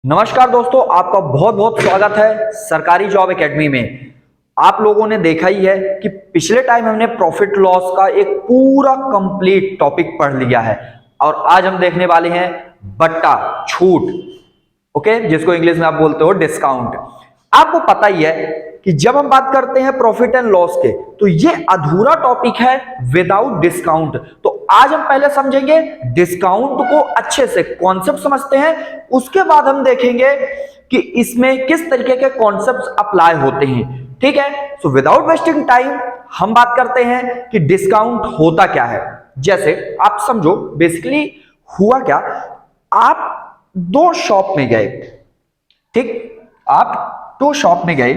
नमस्कार दोस्तों, आपका बहुत बहुत स्वागत है सरकारी जॉब एकेडमी में। आप लोगों ने देखा ही है कि पिछले टाइम हमने प्रॉफिट लॉस का एक पूरा कंप्लीट टॉपिक पढ़ लिया है और आज हम देखने वाले हैं बट्टा छूट। ओके, जिसको इंग्लिश में आप बोलते हो डिस्काउंट। आपको पता ही है कि जब हम बात करते हैं प्रॉफिट एंड लॉस के तो ये अधूरा टॉपिक है विदाउट डिस्काउंट। तो आज हम पहले समझेंगे डिस्काउंट को अच्छे से, कॉन्सेप्ट समझते हैं, उसके बाद हम देखेंगे कि इसमें किस तरीके के कॉन्सेप्ट्स अप्लाई होते हैं। ठीक है, सो विदाउट वेस्टिंग टाइम हम बात करते हैं कि डिस्काउंट होता क्या है। जैसे आप समझो, बेसिकली हुआ क्या, आप दो शॉप में गए। ठीक, आप दो शॉप में गए,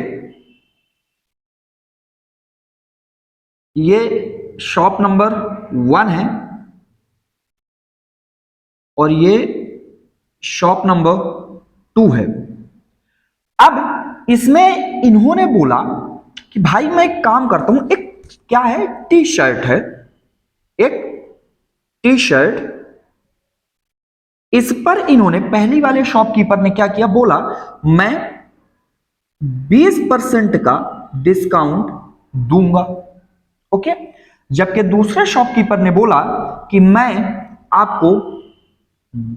ये शॉप नंबर 1 है और ये शॉप नंबर 2 है। अब इसमें इन्होंने बोला कि भाई मैं एक काम करता हूं, एक क्या है, टी शर्ट है, एक टी शर्ट। इस पर इन्होंने, पहली वाले शॉपकीपर ने क्या किया, बोला मैं 20% का डिस्काउंट दूंगा। ओके, जबकि दूसरे शॉपकीपर ने बोला कि मैं आपको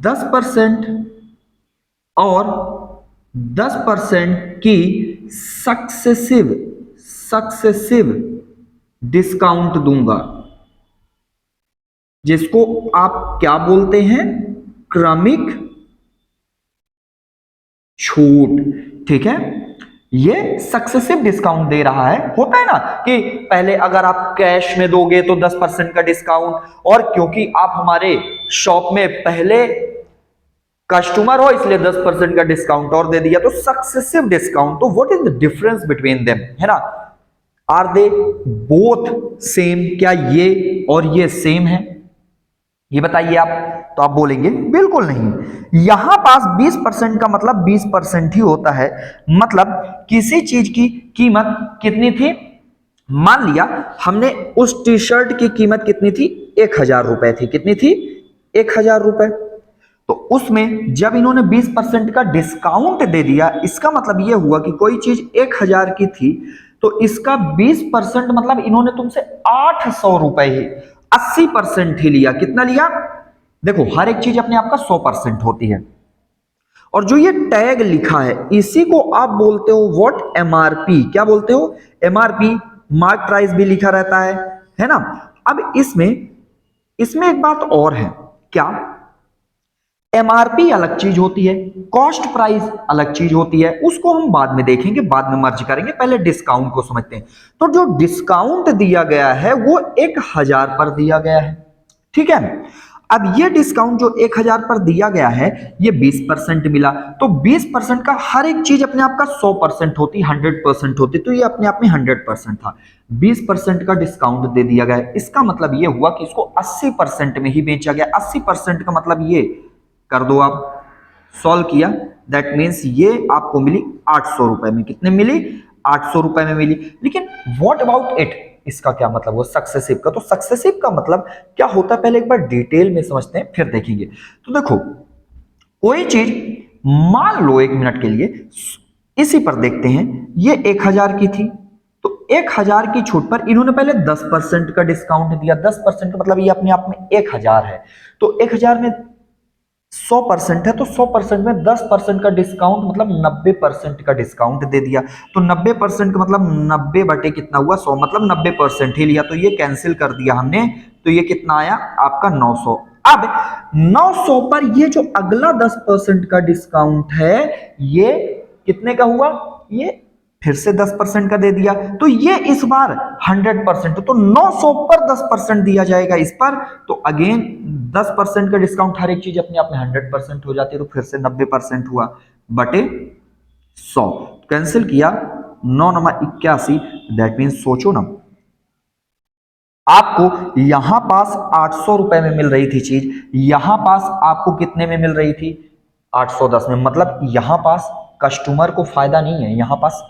10% और 10% की सक्सेसिव डिस्काउंट दूंगा, जिसको आप क्या बोलते हैं, क्रमिक छूट। ठीक है, ये सक्सेसिव डिस्काउंट दे रहा है। होता है ना कि पहले अगर आप कैश में दोगे तो 10% का डिस्काउंट, और क्योंकि आप हमारे शॉप में पहले कस्टमर हो इसलिए 10% का डिस्काउंट और दे दिया, तो सक्सेसिव डिस्काउंट। तो what is the difference between them, है ना? Are they both same? क्या ये और ये सेम है, ये बताइए आप। तो आप बोलेंगे बिल्कुल नहीं। यहां पास 20% का मतलब 20% ही होता है। मतलब किसी चीज की कीमत कितनी थी, मान लिया हमने उस टी शर्ट की कीमत कितनी थी, 1000 रुपए थी। कितनी थी? 1000 रुपए। तो उसमें जब इन्होंने 20% का डिस्काउंट दे दिया, इसका मतलब यह हुआ कि कोई चीज 1000 की थी तो इसका 20% मतलब इन्होंने तुमसे 800 रुपए ही, 80% ही लिया। कितना लिया? देखो, हर एक चीज अपने आप का 100% होती है, और जो ये टैग लिखा है इसी को आप बोलते हो व्हाट, एमआरपी। क्या बोलते हो? एमआरपी। मार्क प्राइस भी लिखा रहता है ना? अब इसमें इसमें एक बात और है। क्या? एमआरपी अलग चीज होती है, कॉस्ट प्राइस अलग चीज होती है, उसको हम बाद में देखेंगे, बाद में मर्ज करेंगे। पहले डिस्काउंट को समझते हैं। तो जो डिस्काउंट दिया गया है वो 1000 पर दिया गया है। ठीक है, अब ये डिस्काउंट जो 1000 पर दिया गया है, ये 20% मिला। तो 20% का हर एक चीज अपने आप का 100% होती, 100% होती, तो ये अपने आप में 100% था। 20% का डिस्काउंट दे दिया गया, इसका मतलब ये हुआ कि इसको 80% में ही बेचा गया। 80% का मतलब ये कर दो आप, सॉल्व किया, दैट मीन्स ये आपको मिली 800 रुपए में। कितने मिली? 800 रुपए में मिली। लेकिन व्हाट अबाउट इट, इसका क्या मतलब हुआ सक्सेसिव का? तो सक्सेसिव का मतलब क्या होता है, पहले एक बार डिटेल में समझते हैं, फिर देखेंगे। तो देखो, कोई चीज, मान लो 1 मिनट के लिए इसी पर देखते हैं, ये 1000 की थी, तो 1000 की छूट पर इन्होंने पहले 10% का डिस्काउंट दिया। 10% का मतलब ये अपने आप में 1000 है। तो 1000 में 100% है, तो 100% में 10% का डिस्काउंट मतलब 90% का डिस्काउंट दे दिया। तो 90% का मतलब 90 बटे कितना हुआ, 100, मतलब 90% ही लिया। तो ये कैंसिल कर दिया हमने, तो ये कितना आया आपका 900। अब 900 पर ये जो अगला 10% का डिस्काउंट है, ये कितने का हुआ, ये फिर से 10% का दे दिया। तो ये इस बार 100%, तो 900 पर 10% दिया जाएगा इस पर। तो अगेन 10% का डिस्काउंट, हर एक चीज अपने आप में 100% हो जाती है, तो फिर से 90% हुआ बटे 100। कैंसिल किया, 9 9 81, दैट मीन सोचो ना, आपको यहां पास 800 रुपए में मिल रही थी चीज, यहां पास आपको कितने में मिल रही थी, 810 में। मतलब यहां पास कस्टमर को फायदा नहीं है, यहां पास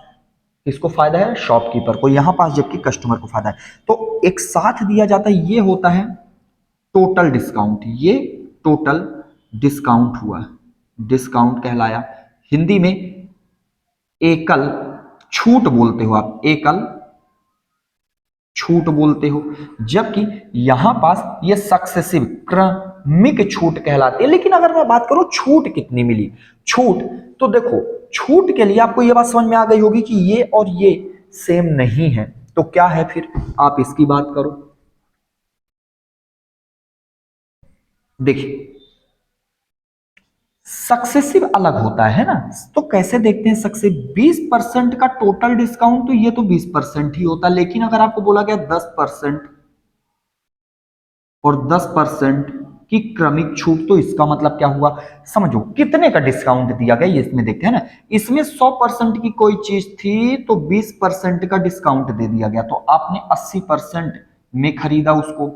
किसको फायदा है, शॉपकीपर को, यहां पास जबकि कस्टमर को फायदा है। तो एक साथ दिया जाता है, ये होता है टोटल डिस्काउंट। ये टोटल डिस्काउंट हुआ, डिस्काउंट कहलाया। हिंदी में एकल छूट बोलते हो आप, एकल छूट बोलते हो, जबकि यहां पास ये सक्सेसिव क्रमिक छूट कहलाती है। लेकिन अगर मैं बात करूं छूट कितनी मिली, छूट, तो देखो छूट के लिए आपको ये बात समझ में आ गई होगी कि ये और ये सेम नहीं है, तो क्या है फिर, आप इसकी बात करो। देखिए सक्सेसिव अलग होता है ना, तो कैसे देखते हैं सक्सेसिव, 20% का टोटल डिस्काउंट, तो ये तो 20% ही होता, लेकिन अगर आपको बोला गया 10% और 10% की क्रमिक छूट, तो इसका मतलब क्या हुआ, समझो कितने का डिस्काउंट दिया गया ये इसमें देखते हैं ना, इसमें 100% की कोई चीज थी तो 20% का डिस्काउंट दे दिया गया, तो आपने 80% में खरीदा उसको,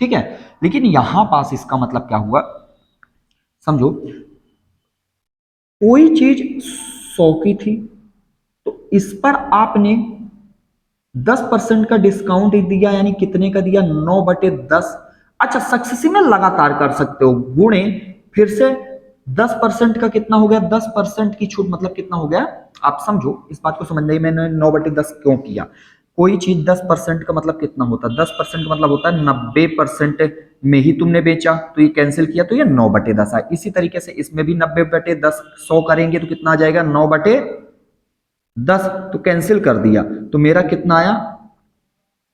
ठीक है। लेकिन यहां पास इसका मतलब क्या हुआ, समझो कोई चीज 100 की थी तो इस पर आपने 10% का डिस्काउंट दिया, यानी कितने का दिया, 9/10। अच्छा सक्सेसिव में लगातार कर सकते हो, गुणे फिर से 10% का कितना हो गया, 10% की छूट मतलब कितना हो गया, आप समझो इस बात को समझने में मैंने 9/10 क्यों किया। कोई चीज 10% का मतलब कितना होता है, 10% का मतलब होता है 90% में ही तुमने बेचा, तो ये कैंसिल किया तो ये 9/10 है। इसी तरीके से इसमें भी 90/10 100 करेंगे तो कितना आ जाएगा, 9/10, तो कैंसिल कर दिया तो मेरा कितना आया,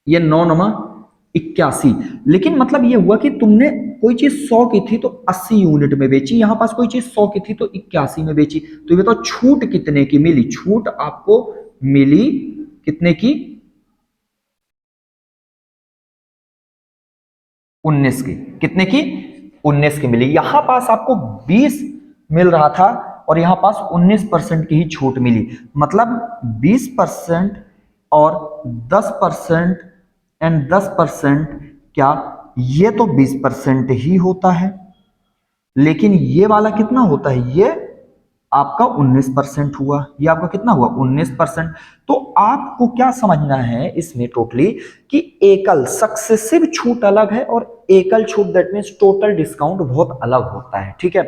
ये 9×9=81। लेकिन मतलब ये हुआ कि तुमने कोई चीज 100 की थी तो 80 यूनिट में बेची, यहां पास कोई चीज 100 की थी तो 81 में बेची, तो ये बताओ छूट कितने की मिली, छूट आपको मिली कितने की, 19 की, कितने की, 19 की मिली। यहां पास आपको 20 मिल रहा था और यहां पास 19% की ही छूट मिली, मतलब 20% और 10% एंड 10%, क्या ये तो 20% ही होता है, लेकिन ये वाला कितना होता है, ये आपका 19% हुआ, ये आपका कितना हुआ, 19%। तो आपको क्या समझना है इसमें टोटली, कि एकल सक्सेसिव छूट अलग है और एकल छूट दैट मींस टोटल डिस्काउंट बहुत अलग होता है, ठीक है।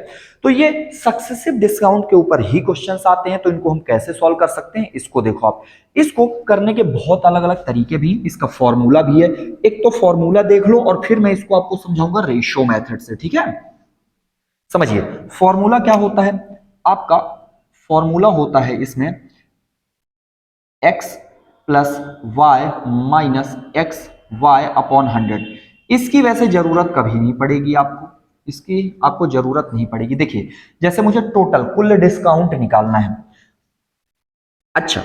तो ये सक्सेसिव डिस्काउंट के ऊपर ही क्वेश्चंस आते हैं, तो इनको हम कैसे सॉल्व कर सकते हैं, इसको देखो आप, इसको करने के बहुत अलग अलग तरीके भी, इसका फॉर्मूला भी है। एक तो फॉर्मूला देख लो और फिर मैं इसको आपको समझाऊंगा रेशियो मेथड से, ठीक है। समझिए फॉर्मूला क्या होता है, आपका फॉर्मूला होता है इसमें x plus y minus x y upon 100। इसकी वैसे जरूरत कभी नहीं पड़ेगी आपको, इसकी आपको जरूरत नहीं पड़ेगी। देखिए जैसे मुझे टोटल कुल डिस्काउंट निकालना है, अच्छा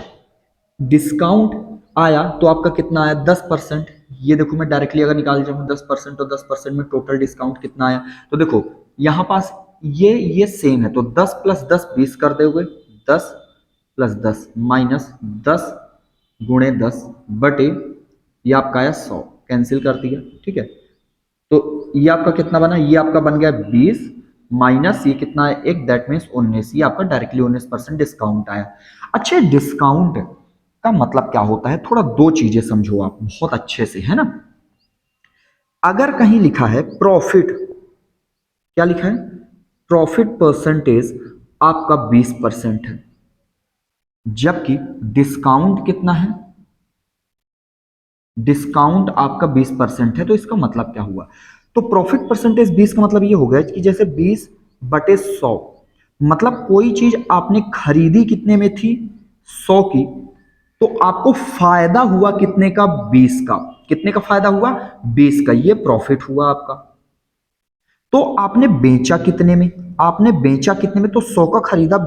डिस्काउंट आया तो आपका कितना आया, 10%। ये देखो मैं डायरेक्टली अगर निकाल जाऊं 10% तो 10% में टोटल डिस्काउंट कितना आया, तो देखो यहां पास ये सेम है, तो 10 + 10 20 कर दोगे, 10 + 10 -10 गुणे 10 बटे ये आपका आया 100, कैंसिल कर दिया, ठीक है। तो ये आपका कितना बना, ये आपका बन गया 20 माइनस ये कितना है 1, दैट मीन्स 19, ये आपका डायरेक्टली 19% डिस्काउंट आया। अच्छा डिस्काउंट का मतलब क्या होता है, थोड़ा दो चीजें समझो आप बहुत अच्छे से, है ना। अगर कहीं लिखा है प्रॉफिट, क्या लिखा है, प्रॉफिट परसेंटेज आपका 20% है, जबकि डिस्काउंट कितना है, डिस्काउंट आपका 20% है, तो इसका मतलब क्या हुआ, तो प्रॉफिट परसेंटेज 20 का मतलब ये हो गया कि जैसे 20/100, मतलब कोई चीज आपने खरीदी कितने में थी, 100 की, तो आपको फायदा हुआ कितने का, 20 का, कितने का फायदा हुआ, 20 का, ये प्रॉफिट हुआ आपका। तो आपने बेचा कितने में, आपने बेचा कितने में, तो 100 का खरीदा,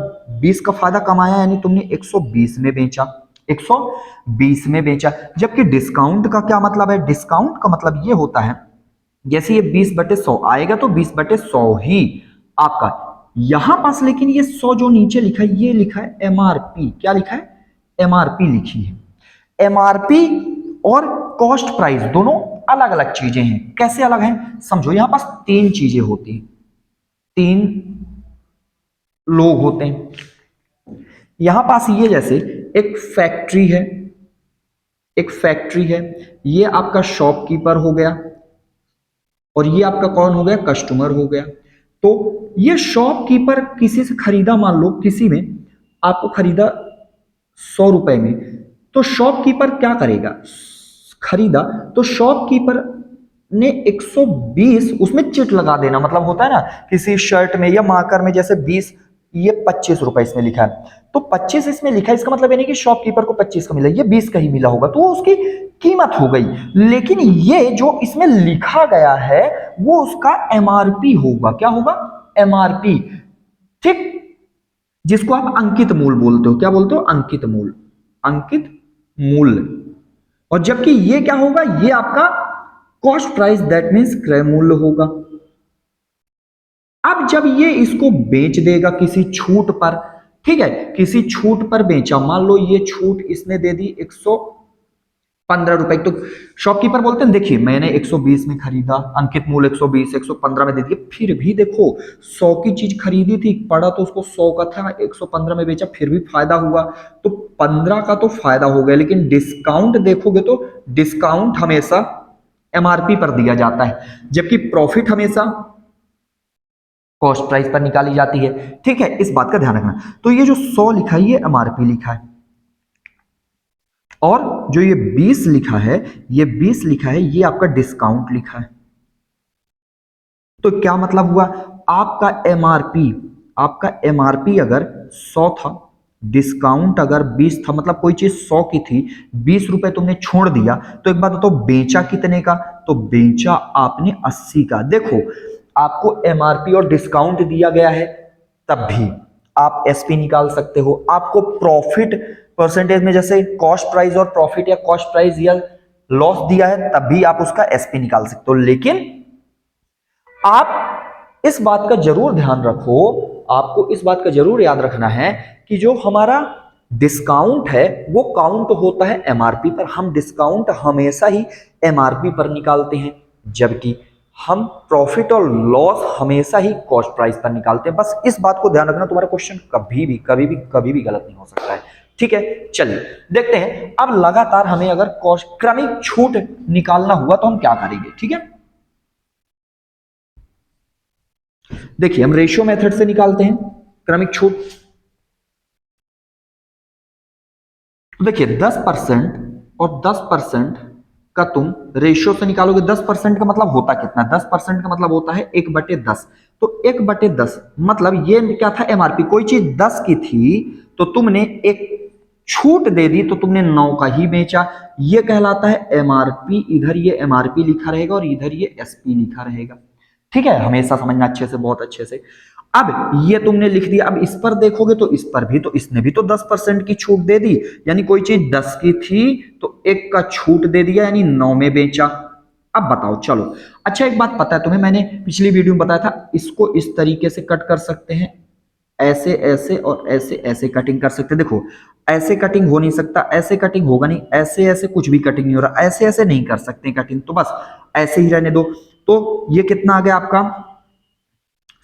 20 का फायदा कमाया, यानी तुमने 120 में बेचा, 120 में बेचा। जबकि डिस्काउंट का क्या मतलब है, डिस्काउंट का मतलब ये होता है जैसे ये 20/100 आएगा तो 20/100 ही आपका, यहां पास लेकिन ये 100 जो नीचे लिखा है ये लिखा है एमआरपी, क्या लिखा है, एमआरपी लिखी है। एमआरपी और कॉस्ट प्राइस दोनों अलग अलग चीजें हैं, कैसे अलग हैं, समझो यहां पास तीन चीजें होती हैं, तीन लोग होते हैं यहां पास, ये जैसे एक फैक्ट्री है, एक फैक्ट्री है, ये आपका शॉपकीपर हो गया और ये आपका कौन हो गया, कस्टमर हो गया। तो ये शॉपकीपर किसी से खरीदा मान लो किसी में आपको खरीदा 100 रुपए में, तो शॉपकीपर क्या करेगा, खरीदा तो शॉपकीपर ने 120 उसमें चिट लगा देना, मतलब होता है ना किसी शर्ट में या मार्कर में जैसे 20, ये 25 रुपए इसमें लिखा है, तो 25 इसमें लिखा है, इसका मतलब ये नहीं कि शॉपकीपर को 25 का मिला, ये 20 का ही मिला होगा, तो वो उसकी कीमत हो गई। लेकिन ये जो इसमें लिखा गया है वो उसका एमआरपी होगा। क्या होगा, एमआरपी, ठीक, जिसको आप अंकित मूल्य बोलते हो। क्या बोलते हो, अंकित मूल्य, अंकित मूल्य। और जबकि ये क्या होगा, ये आपका कॉस्ट प्राइस, दैट मीन्स क्रय मूल्य होगा। अब जब ये इसको बेच देगा किसी छूट पर, ठीक है, किसी छूट पर बेचा, मान लो ये छूट इसने दे दी 115 रुपए, तो शॉपकीपर बोलते हैं देखिए मैंने 120 में खरीदा, अंकित मूल्य 120, 115 में दे दिया, फिर भी देखो 100 की चीज खरीदी थी, पड़ा तो उसको 100 का था, 115 में बेचा, फिर भी फायदा हुआ, तो 15 का तो फायदा हो गया। लेकिन डिस्काउंट देखोगे तो डिस्काउंट हमेशा एमआरपी पर दिया जाता है, जबकि प्रॉफिट हमेशा कॉस्ट प्राइस पर निकाली जाती है। ठीक है, इस बात का ध्यान रखना। तो ये जो 100 लिखा है ये एमआरपी लिखा है, और जो ये 20 लिखा है, ये 20 लिखा है, ये आपका डिस्काउंट लिखा है। तो क्या मतलब हुआ, आपका एमआरपी अगर 100 था, डिस्काउंट अगर 20 था, मतलब कोई चीज 100 की थी, 20 रुपए तुमने छोड़ दिया, तो एक बात बताओ बेचा कितने का, तो बेचा आपने 80 का। देखो आपको एमआरपी और डिस्काउंट दिया गया है, तब भी आप एसपी निकाल सकते हो। आपको प्रॉफिट परसेंटेज में जैसे कॉस्ट प्राइस और प्रॉफिट या कॉस्ट प्राइस या लॉस दिया है, तब भी आप उसका एसपी निकाल सकते हो। लेकिन आप इस बात का जरूर ध्यान रखो, आपको इस बात का जरूर याद रखना है कि जो हमारा डिस्काउंट है वो काउंट होता है एमआरपी पर, हम डिस्काउंट हमेशा ही एमआरपी पर निकालते हैं, जबकि हम प्रॉफिट और लॉस हमेशा ही कॉस्ट प्राइस पर निकालते हैं। बस इस बात को ध्यान रखना, तुम्हारा क्वेश्चन कभी भी गलत नहीं हो सकता है। ठीक है, चलिए देखते हैं। अब लगातार हमें अगर कॉस्ट क्रमिक छूट निकालना हुआ तो हम क्या करेंगे, ठीक है। देखिए हम रेशियो मेथड से निकालते हैं क्रमिक छूट। तो देखिए 10% और 10% का तुम रेशियो से निकालोगे। 10% का मतलब होता कितना, 10% का मतलब होता है 1/10। तो 1/10 मतलब ये क्या था, एमआरपी, कोई चीज 10 की थी तो तुमने एक छूट दे दी तो तुमने 9 का ही बेचा, ये कहलाता है एमआरपी। इधर ये एमआरपी लिखा रहेगा और इधर ये एसपी लिखा रहेगा। ठीक है, हमेशा समझना अच्छे से, बहुत अच्छे से। अब ये तुमने लिख दिया, अब इस पर देखोगे तो इस पर भी, तो इसने भी तो 10% की छूट दे दी, यानी कोई चीज 10 की थी तो 1 का छूट दे दिया, यानी 9 में बेचा। अब बताओ, चलो अच्छा एक बात पता है तुम्हें, मैंने पिछली वीडियो में बताया था, इसको इस तरीके से कट कर सकते हैं, ऐसे ऐसे और ऐसे ऐसे कटिंग कर सकते हैं। देखो ऐसे कटिंग हो नहीं सकता, ऐसे कटिंग होगा नहीं, ऐसे ऐसे कुछ भी कटिंग नहीं हो रहा, ऐसे ऐसे नहीं कर सकते कटिंग, तो बस ऐसे ही रहने दो। तो ये कितना आ गया आपका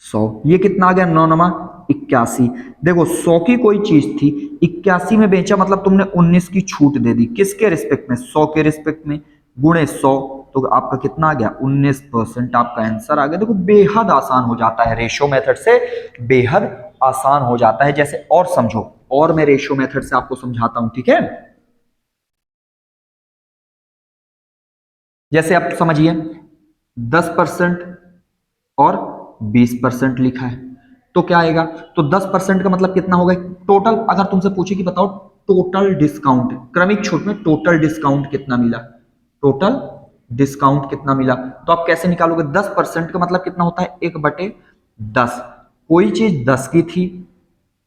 100, ये कितना आ गया 9 नमा 81। देखो 100 की कोई चीज थी, 81 में बेचा, मतलब तुमने 19 की छूट दे दी, किसके रिस्पेक्ट में, 100 के रिस्पेक्ट में, गुणे 100, तो आपका कितना आ गया 19%, आपका आंसर आ गया। देखो बेहद आसान हो जाता है रेशियो मेथड से, बेहद आसान हो जाता है। जैसे और समझो, और मैं रेशियो मेथड से आपको समझाता हूं, ठीक है। जैसे आप समझिए 10% और 20% लिखा है, तो क्या आएगा, तो 10% का मतलब कितना होगा टोटल। अगर तुमसे पूछे कि बताओ टोटल डिस्काउंट, क्रमिक छूट में टोटल डिस्काउंट कितना मिला, टोटल डिस्काउंट कितना मिला, तो आप कैसे निकालोगे। 10% का मतलब कितना होता है 1/10। कोई चीज 10 की थी,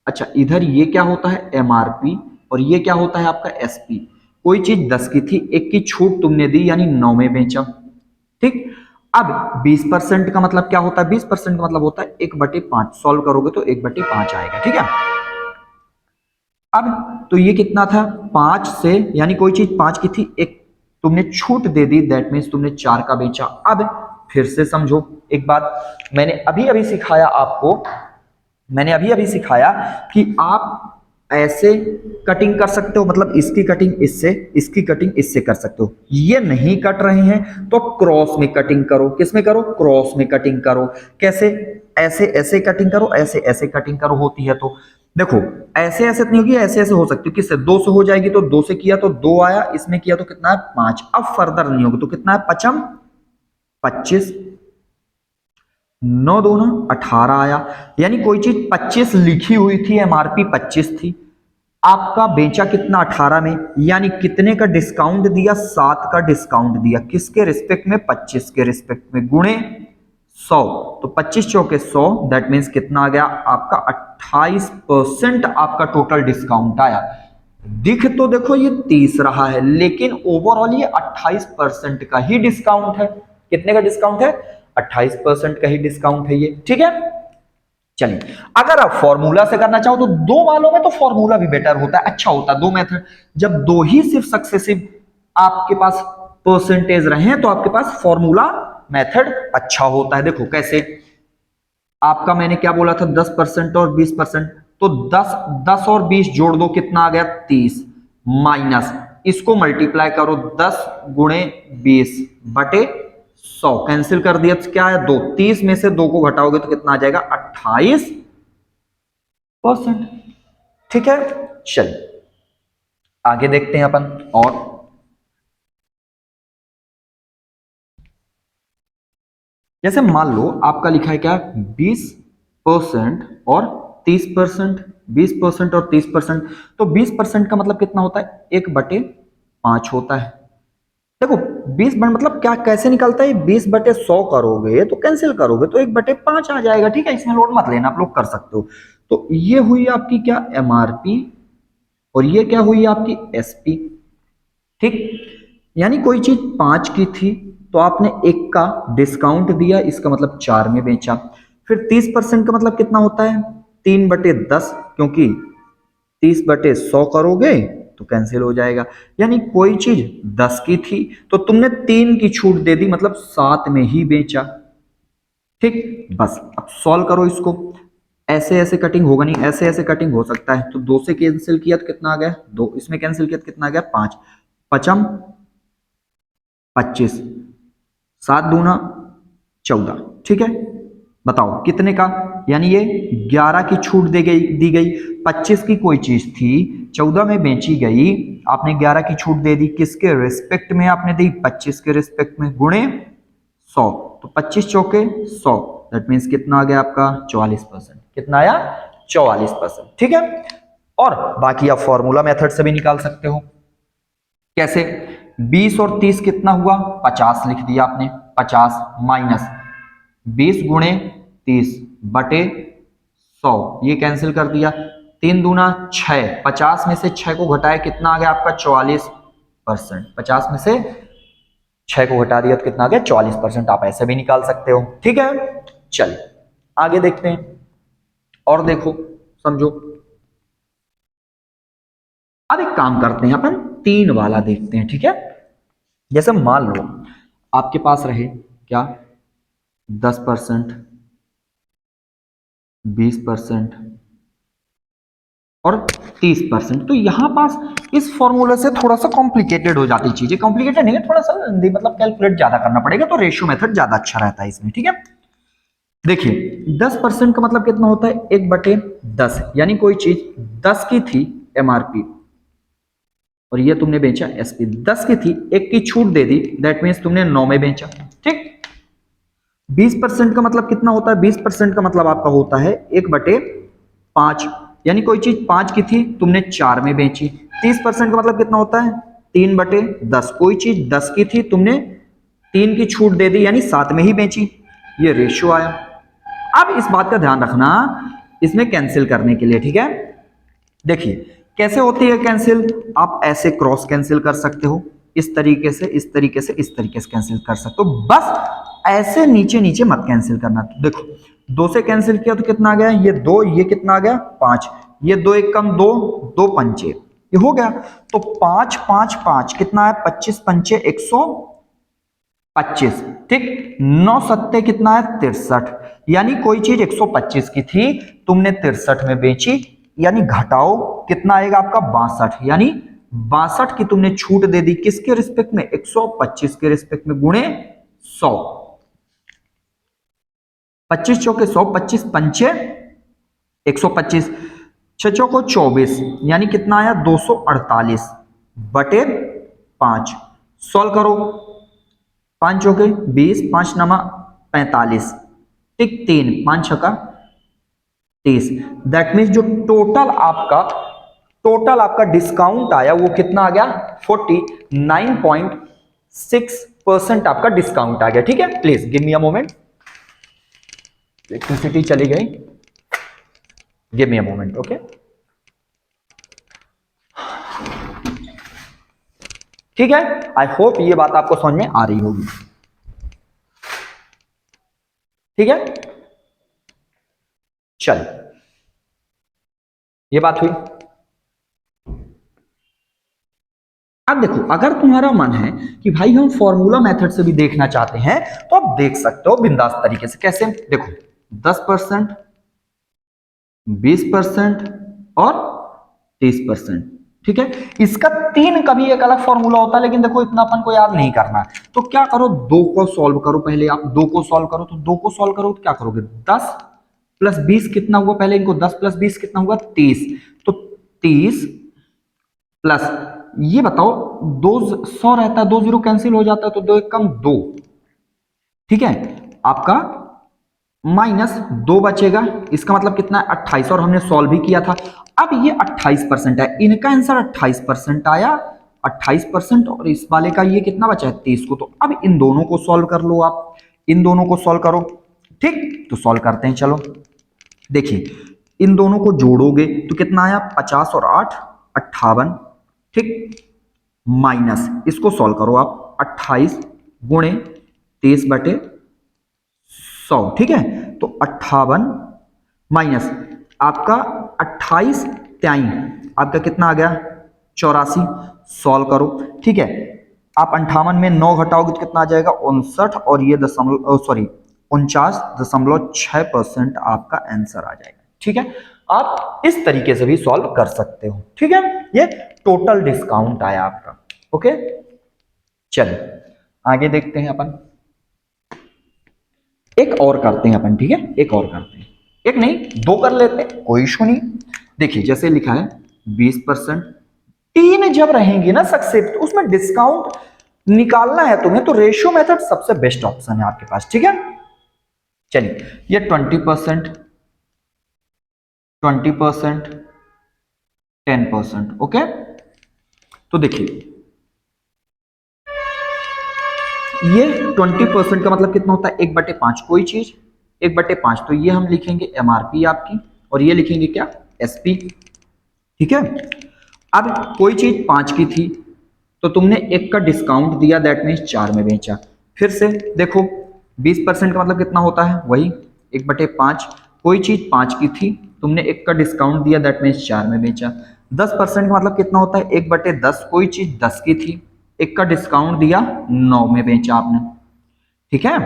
अच्छा इधर ये क्या होता है एमआरपी, और ये क्या होता है आपका एसपी। कोई चीज 10 की थी, 1 की छूट तुमने दी, यानी 9 में बेचा। ठीक, अब 20% का मतलब क्या होता है, 20% का मतलब होता है 1/5, सॉल्व करोगे तो 1/5 आएगा। ठीक है, अब तो ये कितना था 5 से, यानी कोई चीज 5 की थी, एक तुमने छूट दे दी, दैट मीन्स तुमने 4 का बेचा। अब फिर से समझो एक बात, मैंने अभी अभी सिखाया आपको, मैंने अभी अभी सिखाया कि आप ऐसे कटिंग कर सकते हो, मतलब इसकी कटिंग इससे, इसकी कटिंग इससे कर सकते हो। ये नहीं कट रहे हैं तो क्रॉस में कटिंग करो। किस में करो? क्रॉस में कटिंग करो। कैसे? ऐसे ऐसे कटिंग करो, ऐसे ऐसे कटिंग करो। होती है तो देखो, ऐसे ऐसे नहीं होगी, ऐसे ऐसे हो सकती है। किससे? दो से हो जाएगी, तो दो से किया तो दो आया, इसमें किया तो कितना है? 5। अब फर्दर नहीं होगी तो कितना है? 5 25, 9 दूना 18 आया। यानी कोई चीज 25 लिखी हुई थी, एमआरपी 25 थी, आपका बेचा कितना? 18 में। यानी कितने का डिस्काउंट दिया? 7 का डिस्काउंट दिया। किसके रिस्पेक्ट में? 25 के रिस्पेक्ट में, गुणे 100। तो 25 चौके 100, दैट मीन्स कितना आ गया आपका? 28% आपका टोटल डिस्काउंट आया। दिख तो देखो ये 30 रहा है, लेकिन ओवरऑल ये 28% का ही डिस्काउंट है। कितने का डिस्काउंट है? 28% का ही डिस्काउंट है ये। ठीक है, चलिए अगर आप फॉर्मूला से करना चाहो तो दो वालों में तो फॉर्मूला भी बेटर होता है, अच्छा होता है। दो मेथड, जब दो ही सिर्फ सक्सेसिव आपके पास परसेंटेज रहे तो आपके पास फॉर्मूला मेथड अच्छा होता है। देखो कैसे, आपका मैंने क्या बोला था? 10% और 20%, तो 10 और 20 जोड़ दो, कितना आ गया? 30, माइनस इसको मल्टीप्लाई करो, 10 गुणे 20 बटे 100, कैंसिल कर दिया तो क्या है? 2। 30 में से 2 को घटाओगे तो कितना आ जाएगा? 28%। ठीक है, चलिए आगे देखते हैं अपन। और जैसे मान लो आपका लिखा है क्या? 20% और 30%, 20% और 30%, तो 20% का मतलब कितना होता है? 1/5 होता है। देखो 20 मतलब क्या, कैसे निकलता है? 20/100 करोगे तो कैंसिल करोगे तो 1/5 आ जाएगा। ठीक है, इसमें लोड मत लेना, आप लोग कर सकते हो। तो ये हुई आपकी क्या? एमआरपी, और ये क्या हुई आपकी? एसपी। ठीक, यानी कोई चीज 5 की थी तो आपने 1 का डिस्काउंट दिया, इसका मतलब 4 में बेचा। फिर 30% का मतलब कितना होता है? 3/10, क्योंकि 30/100 करोगे तो कैंसिल हो जाएगा। यानी कोई चीज 10 की थी तो तुमने 3 की छूट दे दी, मतलब 7 में ही बेचा। ठीक, बस अब सॉल्व करो इसको। ऐसे ऐसे कटिंग होगा नहीं, ऐसे ऐसे कटिंग हो सकता है। तो 2 से कैंसिल किया तो कितना आ गया? 2। इसमें कैंसिल किया तो कितना आ गया? 5। 5 25, 7 दूना 14। ठीक है, बताओ कितने का? यानी ये 11 की छूट दी गई। 25 की कोई चीज थी, 14 में बेची गई, आपने 11 की छूट दे दी। किसके रिस्पेक्ट में आपने दी? 25 के रिस्पेक्ट में, गुणे 100। तो 25 चौके 100, दैट मीन्स कितना आ गया आपका? 44%। कितना आया? 44%। ठीक है, और बाकी आप फॉर्मूला मेथड से भी निकाल सकते हो। कैसे? 20 और 30 कितना हुआ? 50 लिख दिया आपने। 50 माइनस 20 गुणे 30 बटे 100, ये कैंसिल कर दिया। 3 दूना 6, 50 में से 6 को घटाया, कितना आ गया आपका? 44%। 50 में से 6 को घटा दिया तो कितना आ गया? 44%। आप ऐसे भी निकाल सकते हो। ठीक है, चलिए आगे देखते हैं। और देखो, समझो। अब एक काम करते हैं, अपन 3 वाला देखते हैं। ठीक है, जैसे मान लो आपके पास रहे क्या? 10%, 20% और 30%। तो यहां पास इस फॉर्मूले से थोड़ा सा कॉम्प्लिकेटेड हो जाती चीजें। कॉम्प्लिकेटेड नहीं है, थोड़ा सा मतलब कैलकुलेट ज्यादा करना पड़ेगा, तो रेशियो मेथड ज्यादा अच्छा रहता है इसमें। ठीक है, देखिए 10% का मतलब कितना होता है? 1/10, यानी कोई चीज 10 की थी एमआरपी और ये तुमने बेचा एसपी। 10 की थी, 1 की छूट दे दी, दैट मीन्स तुमने 9 में बेचा। ठीक, 20% का मतलब कितना होता है? 20% का मतलब आपका होता है 1/5, यानी कोई चीज 5 की थी, तुमने 4 में बेची। 30% का मतलब कितना होता है? 3/10, कोई चीज 10 की थी, तुमने 3 की छूट दे दी, यानी 7 में ही बेची। ये रेशियो आया। अब इस बात का ध्यान रखना इसमें कैंसिल करने के लिए। ठीक है, देखिए कैसे होती है कैंसिल। आप ऐसे क्रॉस कैंसिल कर सकते हो, इस तरीके से, इस तरीके से, इस तरीके से कैंसिल कर सकते हो। बस ऐसे नीचे नीचे मत कैंसिल करना। तो देखो 2 से कैंसिल किया तो कितना आ गया? ये 2, ये कितना आ गया? 5, ये 2 1 कम 2, 2 पंचे, ये हो गया। तो 5 5 5 कितना है? 25 पंचे 125। ठीक, 9 सत्ते कितना है? 63, यानी कोई चीज 125 की थी, तुमने 63 में बेची, यानी घटाओ कितना आएगा आपका 62, यानी 62 की तुमने छूट दे दी किसके रिस्पेक्ट में 125 के रिस्पेक्ट में, गुणे 100, 25 चौके 100, 25 पंचे 125, 6 चौको 24, यानी कितना आया 248 बटे 5। सॉल्व करो, 5 चौके 20, 5 नमा 45, टिक 3, 5 छका 30। दैट मीन्स जो टोटल आपका डिस्काउंट आया वो कितना आ गया 49.6% आपका डिस्काउंट आ गया। ठीक है, please give me a moment, electricity चली गई, give me a moment. Okay, ठीक है, आई होप ये बात आपको समझ में आ रही होगी। ठीक है, चल ये बात हुई। अब देखो, अगर तुम्हारा मन है कि भाई हम फॉर्मूला मेथड से भी देखना चाहते हैं तो आप देख सकते हो बिंदास तरीके से। कैसे? देखो 10%, 20% और 30%। ठीक है, इसका 3 का भी एक अलग फॉर्मूला होता है, लेकिन देखो इतना अपन को याद नहीं करना है। तो क्या करो, 2 को सॉल्व करो। पहले आप 2 को सॉल्व करो, तो 2 को सॉल्व करो तो क्या करोगे, 10 प्लस 20 कितना हुआ, पहले इनको 10 प्लस 20 कितना हुआ 30। तो 30 प्लस ये बताओ, 2 100 रहता है, 2 जीरो कैंसिल हो जाता है, तो 2 एक कम 2। ठीक है, आपका माइनस 2 बचेगा, इसका मतलब कितना है 28, और हमने सॉल्व भी किया था। अब ये 28% है, इनका आंसर 28% आया, 28%, और इस वाले का ये कितना बचा है 30 को। तो अब इन दोनों को सॉल्व कर लो, आप इन दोनों को सॉल्व करो। ठीक, तो सॉल्व करते हैं, चलो देखिए, इन दोनों को जोड़ोगे तो कितना आया 50 और 8 58। ठीक, माइनस इसको सॉल्व करो आप, 28 गुणे 30 बटे 100। ठीक है, तो 58 माइनस आपका 28 त्याई आपका कितना आ गया 84। सॉल्व करो। ठीक है, आप 58 में 9 घटाओगे तो कितना आ जाएगा 59, और ये दशमलव सॉरी 49.6% आपका आंसर आ जाएगा। ठीक है, आप इस तरीके से भी सॉल्व कर सकते हो। ठीक है, ये टोटल डिस्काउंट आया आपका। ओके, चलिए आगे देखते हैं अपन, एक और करते हैं अपन। ठीक है, एक और करते हैं, एक नहीं 2 कर लेते हैं, कोई इशू नहीं। देखिए जैसे लिखा है 20%, 3 जब रहेंगे ना सक्सेस, तो उसमें डिस्काउंट निकालना है तुम्हें, तो रेशियो मेथड सबसे बेस्ट ऑप्शन है आपके पास। ठीक है, चलिए ये 20%, 20%, 10%। ओके, तो देखिए ये 20% का मतलब कितना होता है 1/5, कोई चीज 1/5, तो ये हम लिखेंगे एमआरपी आपकी, और ये लिखेंगे क्या एसपी। ठीक है, अब कोई चीज 5 की थी, तो तुमने 1 का डिस्काउंट दिया, दैट मीन्स 4 में बेचा। फिर से देखो 20% का मतलब कितना होता है, वही 1/5। कोई चीज 5 की थी, तुमने 1 का डिस्काउंट दिया, दैट मीन्स 4 में बेचा। 10% का मतलब कितना होता है 1/10, कोई चीज 10 की थी, 1 का डिस्काउंट दिया, 9 में बेचा आपने। ठीक है,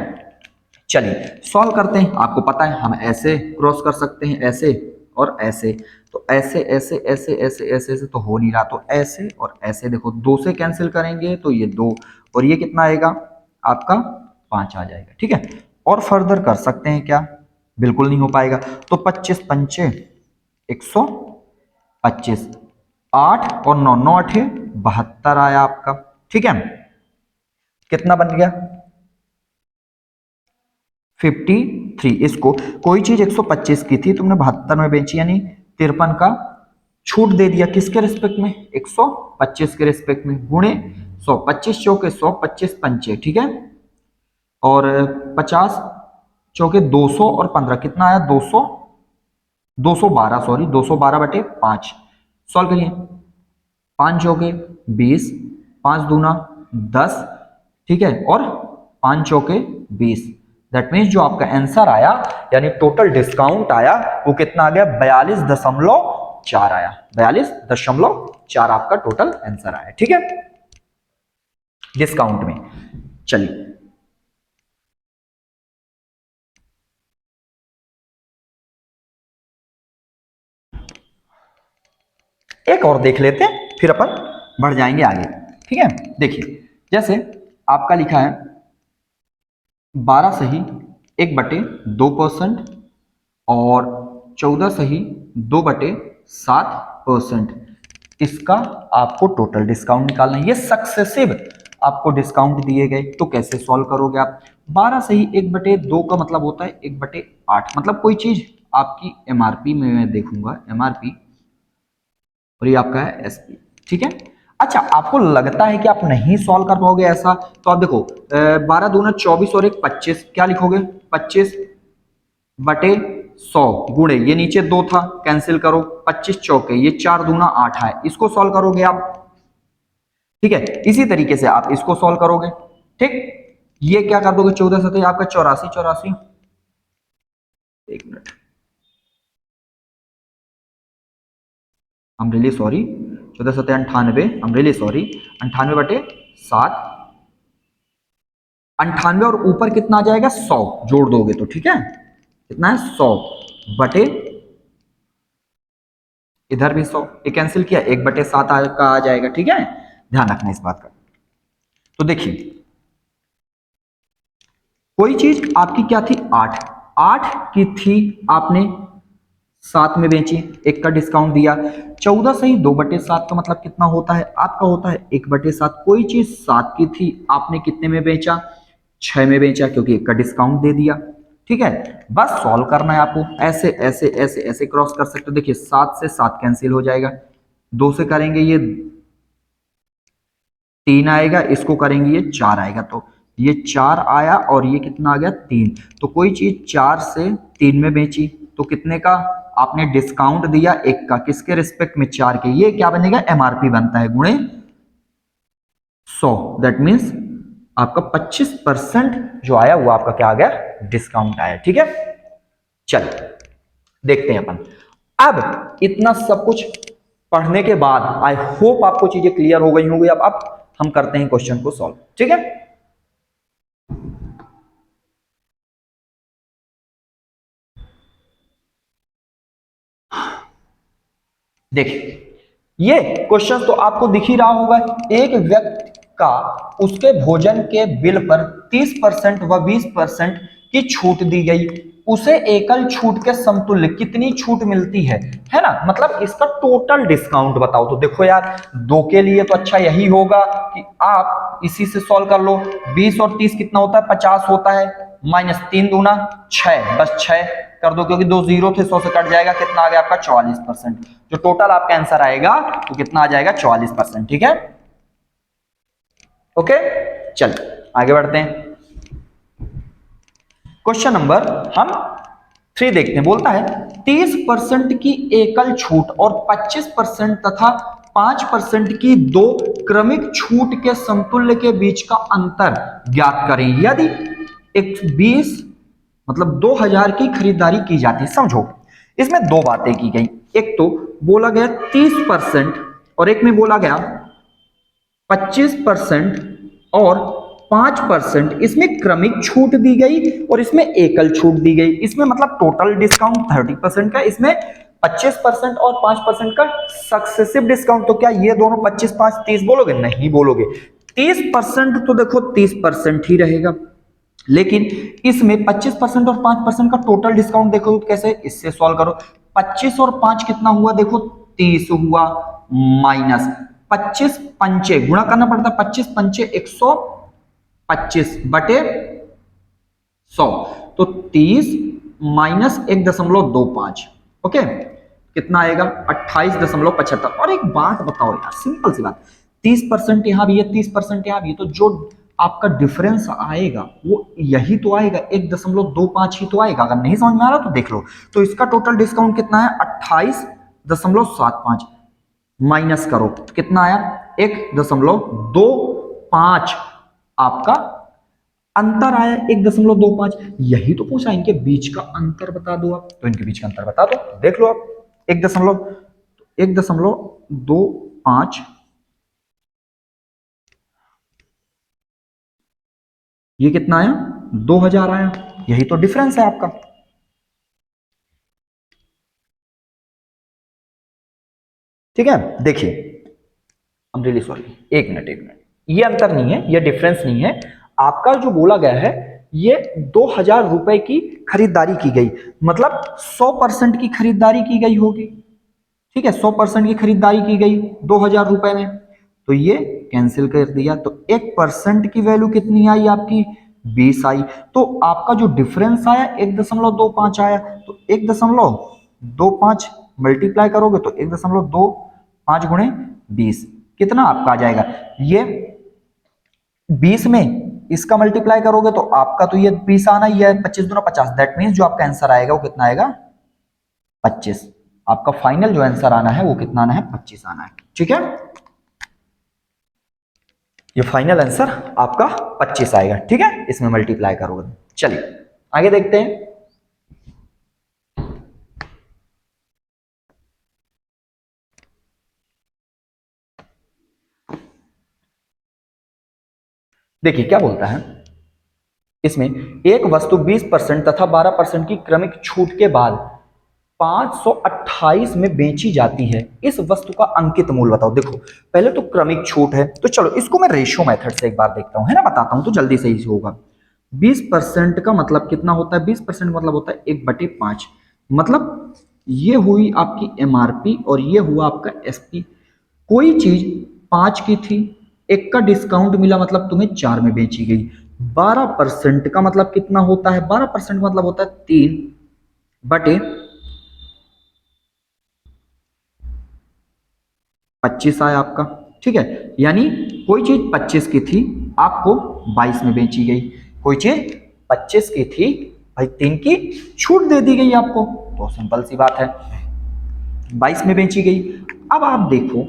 चलिए सॉल्व करते हैं। आपको पता है हम ऐसे क्रॉस कर सकते हैं, ऐसे और ऐसे, तो ऐसे ऐसे ऐसे ऐसे ऐसे ऐसे तो हो नहीं रहा, तो ऐसे और ऐसे, देखो 2 से कैंसिल करेंगे तो ये 2, और ये कितना आएगा आपका 5 आ जाएगा। ठीक है, और फर्दर कर सकते हैं क्या, बिल्कुल नहीं हो पाएगा, तो 25 पंचे 125, 8 और 9 9 8 72 आया आपका। ठीक है, कितना बन गया 53। इसको कोई चीज 125 की थी, तुमने 72 में बेची, यानी 53 का छूट दे दिया किसके रिस्पेक्ट में 125 के रिस्पेक्ट में, गुणे 100, 25 चौके 100, 25 पंचे। ठीक है, और 50 चौके 200 और 15 कितना आया 200, 212, सॉरी 212/5। सॉल्व करिए, 5 चौके 20, 5 दूना 10। ठीक है, और 5 चौके 20, दैट मीन्स जो आपका आंसर आया यानी टोटल डिस्काउंट आया वो कितना आ गया 42.4 आया, 42.4 आपका टोटल आंसर आया। ठीक है, डिस्काउंट में। चलिए एक और देख लेते हैं, फिर अपन बढ़ जाएंगे आगे। ठीक है, देखिए जैसे आपका लिखा है 12 सही 1/2% और 14 सही 2/7%। इसका आपको टोटल डिस्काउंट निकालना है। ये सक्सेसिव आपको डिस्काउंट दिए गए, तो कैसे सॉल्व करोगे आप? 12 सही 1/2 का मतलब होता है 1/8। मतलब कोई चीज आपकी एमआरपी में मैं देखूंगा, एमआरपी, और ये आपका है एसपी। ठीक है, अच्छा आपको लगता है कि आप नहीं सॉल्व कर पाओगे ऐसा, तो आप देखो 12 दूना 24 और 1 25, क्या लिखोगे? 25/100 गुणे, ये नीचे 2 था कैंसिल करो, 25 चौके, ये 4 दूना 8 है, इसको सॉल्व करोगे आप। ठीक है, इसी तरीके से आप इसको सॉल्व करोगे। ठीक, ये क्या कर दोगे? 14 सतह आपका 84, 84, एक minute, I am really sorry, 14 सतह 98, आई एम रियली सॉरी, 98/7, 98 और ऊपर कितना आ जाएगा? 100 जोड़ दोगे तो, ठीक है, कितना है? 100 बटे, इधर भी 100, ये कैंसिल किया, 1/7 का आ जाएगा। ठीक है, ध्यान रखना इस बात का। तो देखिए कोई चीज आपकी क्या थी? 8, 8 की थी, आपने 7 में बेची, एक का डिस्काउंट दिया। 14 सही 2/7 का मतलब कितना होता है? आपका होता है 1/7। कोई चीज 7 की थी, आपने कितने में बेचा? 6 में बेचा, क्योंकि एक का डिस्काउंट दे दिया। ठीक है, बस सॉल्व करना है आपको, ऐसे ऐसे ऐसे ऐसे क्रॉस कर सकते हो। देखिए 7 से 7 कैंसिल हो जाएगा, 2 से करेंगे ये 3 आएगा, इसको करेंगे ये 4 आएगा, तो ये 4 आया और ये कितना आ गया? 3। तो कोई चीज 4 से 3 में बेची, तो कितने का आपने डिस्काउंट दिया? एक का, किसके रिस्पेक्ट में? 4 के। ये क्या बनेगा? एमआरपी बनता है गुणे 100, दैट मीन्स आपका 25% जो आया वो आपका क्या आ गया? डिस्काउंट आया। ठीक है, चलिए देखते हैं अपन। अब इतना सब कुछ पढ़ने के बाद आई होप आपको चीजें क्लियर हो गई होंगी। अब हम करते हैं क्वेश्चन को सॉल्व। ठीक है, देखिए ये क्वेश्चन तो आपको दिख ही रहा होगा। एक व्यक्ति का उसके भोजन के बिल पर 30% व 20% की छूट दी गई, उसे एकल छूट के समतुल्य कितनी छूट मिलती है ना? मतलब इसका टोटल डिस्काउंट बताओ। तो देखो यार, दो के लिए तो अच्छा यही होगा कि आप इसी से सॉल्व कर लो। 20 और 30 कितना होता है? 50 होता है, माइनस 3 दूना 6, बस 6 कर दो, क्योंकि 2 जीरो थे, 100 से कट जाएगा, कितना आ गया आपका? 44%। जो टोटल आपका आंसर आएगा वो कितना आ जाएगा? 44%। ठीक है, ओके, चलिए आगे बढ़ते हैं। क्वेश्चन नंबर हम 3 देखते हैं। बोलता है 30% की एकल छूट और 25% तथा 5% की दो क्रमिक छूट के समतुल्य के बीच का अंतर ज्ञात करें। यदि 20 मतलब 2000 की खरीदारी की जाती है, समझो इसमें दो बातें की गई। एक तो बोला गया 30% और एक में बोला गया 25% और 5%। इसमें क्रमिक छूट दी गई और इसमें एकल छूट दी गई। इसमें मतलब टोटल डिस्काउंट 30% का, इसमें 25% और 5% का सक्सेसिव डिस्काउंट। तो क्या ये दोनों 25 5 30 बोलोगे? नहीं बोलोगे। 30% तो देखो 30% ही रहेगा, लेकिन इसमें 25% और 5% का टोटल डिस्काउंट देखो कैसे, इससे सॉल्व करो। 25 और 5 कितना हुआ? देखो 30 हुआ, माइनस 25 पंचे गुणा करना पड़ता है, 25 पंचे 125 बटे 100, तो 30 माइनस 1.25, ओके, कितना आएगा? 28.75। और एक बात बताओ यार, सिंपल सी बात, 30% यहां भी है, 30% यहां भी है, तो जो आपका डिफरेंस आएगा वो यही तो आएगा, 1.25 ही तो आएगा। अगर नहीं समझ में आ रहा तो देख लो। तो इसका टोटल डिस्काउंट कितना है? 28.75, माइनस करो कितना आया? 1.25 आपका अंतर आया, 1.25। यही तो पूछा, इनके बीच का अंतर बता दो आप। तो इनके बीच का अंतर बता दो, देख लो आप। 1.25, ये कितना आया? 2000 आया। यही तो डिफरेंस है आपका। ठीक है। देखिए, आई एम रियली सॉरी, एक मिनट, ये अंतर नहीं है, ये डिफरेंस नहीं है। आपका जो बोला गया है, ये 2,000 रुपए की खरीदारी की गई, मतलब 100% की खरीदारी की गई होगी। ठीक है, 100% की खरीदारी की गई 2,000 रुपए में, तो ये कैंसिल कर दिया, तो 1% की वैल्यू कितनी आई आपकी? 20 आई। तो आपका जो डिफरेंस आया 1.25 आया, तो 1.25 मल्टीप्लाई करोगे तो 1.25 गुणे 20 कितना आपका आ जाएगा? ये 20 में इसका मल्टीप्लाई करोगे तो आपका तो ये 20 आना ही है, 25 दूना 50, दैट मीन्स जो आपका आंसर आएगा वो कितना आएगा? 25। आपका फाइनल जो आंसर आना है वो कितना आना है? 25 आना है। ठीक है, ये फाइनल आंसर आपका 25 आएगा। ठीक है, इसमें मल्टीप्लाई करोगे। चलिए आगे देखते हैं। देखिए क्या बोलता है इसमें, एक वस्तु 20% तथा 12% की क्रमिक छूट के बाद 528 में बेची जाती है, इस वस्तु का अंकित मूल्य बताओ। देखो पहले तो क्रमिक छूट है, तो चलो इसको मैं रेशियो मेथड से एक बार देखता हूं, है ना, बताता हूं तो जल्दी से ही होगा। 20% का मतलब कितना होता है? 20% मतलब होता है 1/5, मतलब ये हुई आपकी एमआरपी और ये हुआ आपका एसपी। कोई चीज 5 की थी, एक का डिस्काउंट मिला, मतलब तुम्हें 4 में बेची गई। 12% का मतलब कितना होता है? 12% मतलब होता है 3/25 आया आपका। ठीक है, यानी कोई चीज 25 की थी, आपको 22 में बेची गई। कोई चीज 25 की थी, भाई 3 की छूट दे दी गई आपको, तो सिंपल सी बात है 22 में बेची गई। अब आप देखो,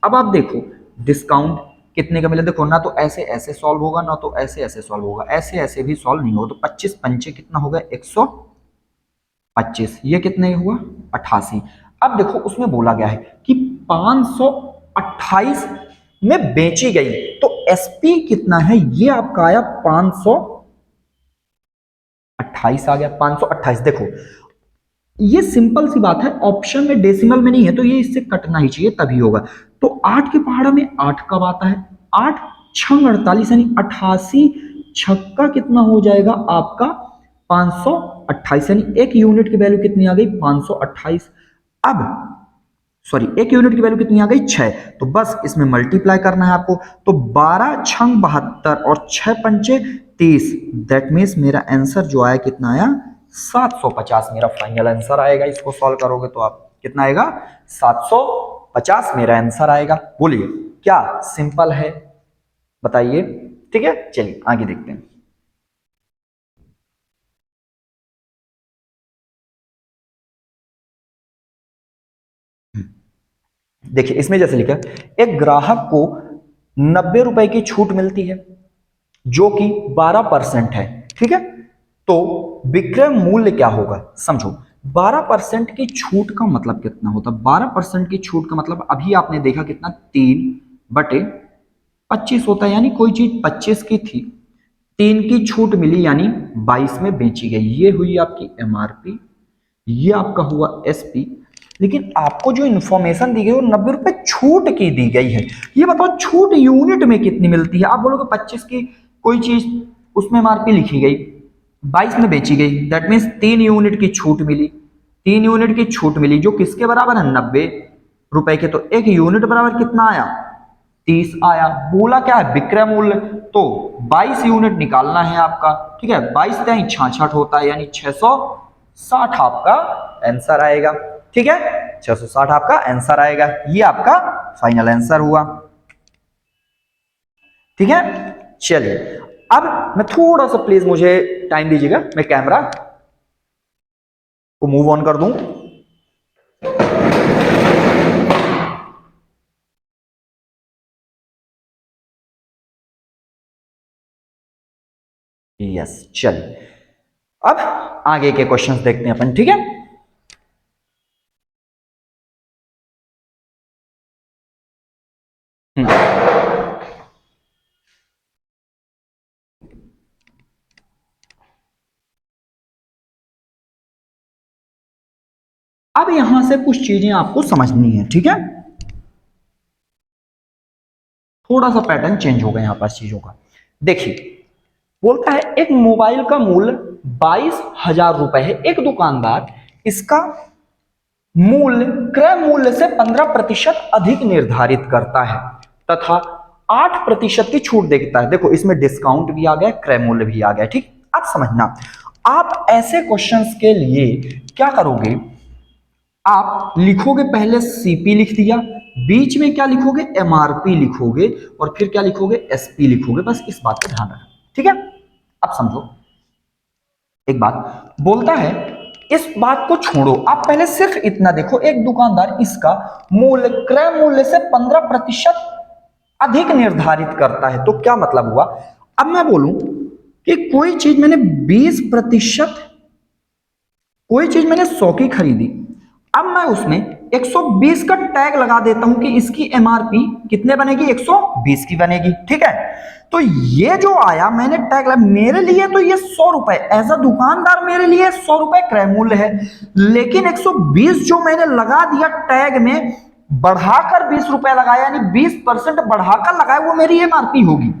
अब आप देखो डिस्काउंट कितने का मिला। देखो ना तो ऐसे ऐसे सॉल्व होगा, ना तो ऐसे ऐसे सॉल्व होगा, ऐसे ऐसे भी सॉल्व नहीं होगा। तो 25 पंचे कितना होगा? 125, ये कितने हुआ? 88। अब देखो उसमें बोला गया है कि 528 में बेची गई, तो एसपी कितना है? ये आपका आया 528 आ गया, 528। देखो ये सिंपल सी बात है, ऑप्शन में डेसिमल में नहीं है, तो ये इससे कटना ही चाहिए तभी होगा। तो 8 के पहाड़ा में 8 कब आता है? 8 छंग 48, यानी 88 छक्का कितना हो जाएगा आपका? 528, यानी एक यूनिट की वैल्यू कितनी आ गई? 528। अब सॉरी, एक यूनिट की वैल्यू कितनी आ गई? 6। तो बस इसमें मल्टीप्लाई करना है आपको, तो 12 छंग 72 और 6 पंचे 30, दैट मीन्स मेरा आंसर जो आया कितना आया? 750 मेरा फाइनल आंसर आएगा। इसको सॉल्व करोगे तो आप कितना आएगा? 750 मेरा आंसर आएगा। बोलिए क्या सिंपल है? बताइए। ठीक है, चलिए आगे देखते हैं। देखिए इसमें जैसे लिखा है, एक ग्राहक को 90 रुपए की छूट मिलती है जो कि 12% है। ठीक है, तो विक्रय मूल्य क्या होगा? समझो 12% की छूट का मतलब कितना होता है? 12% की छूट का मतलब अभी आपने देखा कितना? 3/25 होता है, यानी कोई चीज 25 की थी, 3 की छूट मिली, यानी 22 में बेची गई। ये हुई आपकी एमआरपी, ये आपका हुआ एसपी। लेकिन आपको जो इंफॉर्मेशन दी गई वो 90 रुपए छूट की दी गई है। ये बताओ छूट यूनिट में कितनी मिलती है? आप बोलोगे 25 की कोई चीज, उसमें एमआरपी लिखी गई, 22 में बेची गई, दैट मीन्स 3 यूनिट की छूट मिली। 3 यूनिट की छूट मिली जो किसके बराबर है? 90 रुपए के। तो एक यूनिट बराबर कितना आया? 30 आया। बोला क्या है? विक्रय मूल्य। तो 22 यूनिट निकालना है आपका। ठीक है, 22 कहीं 66 होता है, यानी 660 आपका आंसर आएगा। ठीक है, 660 आपका आंसर आएगा। ये आपका फाइनल आंसर हुआ। ठीक है, चलिए अब मैं थोड़ा सा, प्लीज मुझे टाइम दीजिएगा, मैं कैमरा को मूव ऑन कर दूं। यस, चलिए अब आगे के क्वेश्चंस देखते हैं अपन। ठीक है, अब यहां से कुछ चीजें आपको समझनी है। ठीक है, थोड़ा सा पैटर्न चेंज हो गया यहां पर चीजों का। देखिए, बोलता है एक मोबाइल का मूल्य 22,000 रुपए है, एक दुकानदार इसका मूल्य क्रय मूल्य से 15% अधिक निर्धारित करता है तथा 8% की छूट देता है। देखो, इसमें डिस्काउंट भी आ गया, क्रय मूल्य भी आ गया। ठीक, अब समझना, आप ऐसे क्वेश्चंस के लिए क्या करोगे, आप लिखोगे, पहले सीपी लिख दिया, बीच में क्या लिखोगे, एमआरपी लिखोगे, और फिर क्या लिखोगे, एसपी लिखोगे। बस इस बात का ध्यान रखना, ठीक है। अब समझो, एक बात बोलता है, इस बात को छोड़ो, आप पहले सिर्फ इतना देखो, एक दुकानदार इसका मूल्य क्रय मूल्य से 15% अधिक निर्धारित करता है। तो क्या मतलब हुआ, अब मैं बोलूं कि कोई चीज मैंने 20%, कोई चीज मैंने 100 की खरीदी, अब मैं उसमें 120 का टैग लगा देता हूं कि इसकी एमआरपी कितने बनेगी, 120 की बनेगी। ठीक है, तो ये जो आया मैंने टैग लगा, मेरे लिए तो ये 100 रुपए एज अ दुकानदार, मेरे लिए 100 रुपए क्रय मूल्य है, लेकिन 120 जो मैंने लगा दिया टैग में, बढ़ाकर 20 रुपए लगाया, यानी 20% बढ़ाकर लगाया, वो मेरी एमआरपी होगी।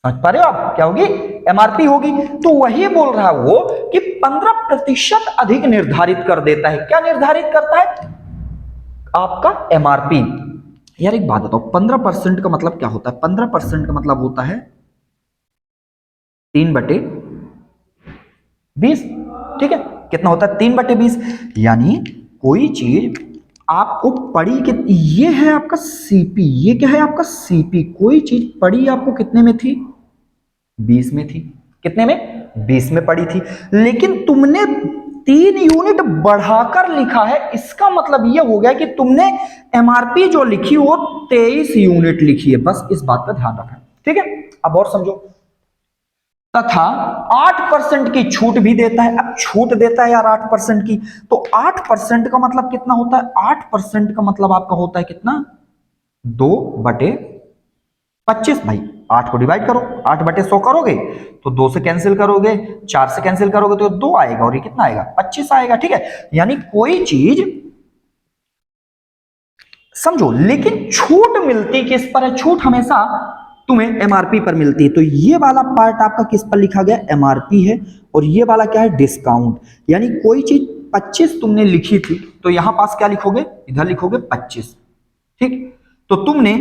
समझ पा रहे हो आप, क्या होगी, एमआरपी होगी। तो वही बोल रहा है वो कि 15% अधिक निर्धारित कर देता है। क्या निर्धारित करता है, आपका एमआरपी। यार एक बात बताओ, 15% का मतलब क्या होता है, 15% का मतलब होता है 3/20। ठीक है, कितना होता है, 3/20। यानी कोई चीज आपको पड़ी कि, ये है आपका सीपी, ये क्या है आपका सीपी, कोई चीज पड़ी आपको कितने में थी, 20 में थी। कितने में, 20 में पड़ी थी, लेकिन तुमने 3 यूनिट बढ़ाकर लिखा है। इसका मतलब यह हो गया कि तुमने एमआरपी जो लिखी वो 23 यूनिट लिखी है। बस इस बात का ध्यान रखना, ठीक है। अब और समझो, तथा 8% की छूट भी देता है। अब छूट देता है यार 8% की, तो 8% का मतलब कितना होता है, 8% का मतलब आपका होता है कितना, 2/25। भाई 8 को डिवाइड करो, 8/100 करोगे तो 2 से कैंसिल करोगे, 4 से कैंसिल करोगे तो 2 आएगा, और ये कितना आएगा, 25 आएगा। ठीक है, यानी कोई चीज समझो, लेकिन छूट मिलती किस पर है, छूट हमेशा तुम्हें एमआरपी पर मिलती है। तो ये वाला पार्ट आपका किस पर लिखा गया, एमआरपी है, और ये वाला क्या है, डिस्काउंट। यानी कोई चीज 25 तुमने लिखी थी, तो यहां पास क्या लिखोगे, इधर लिखोगे 25। ठीक, तो तुमने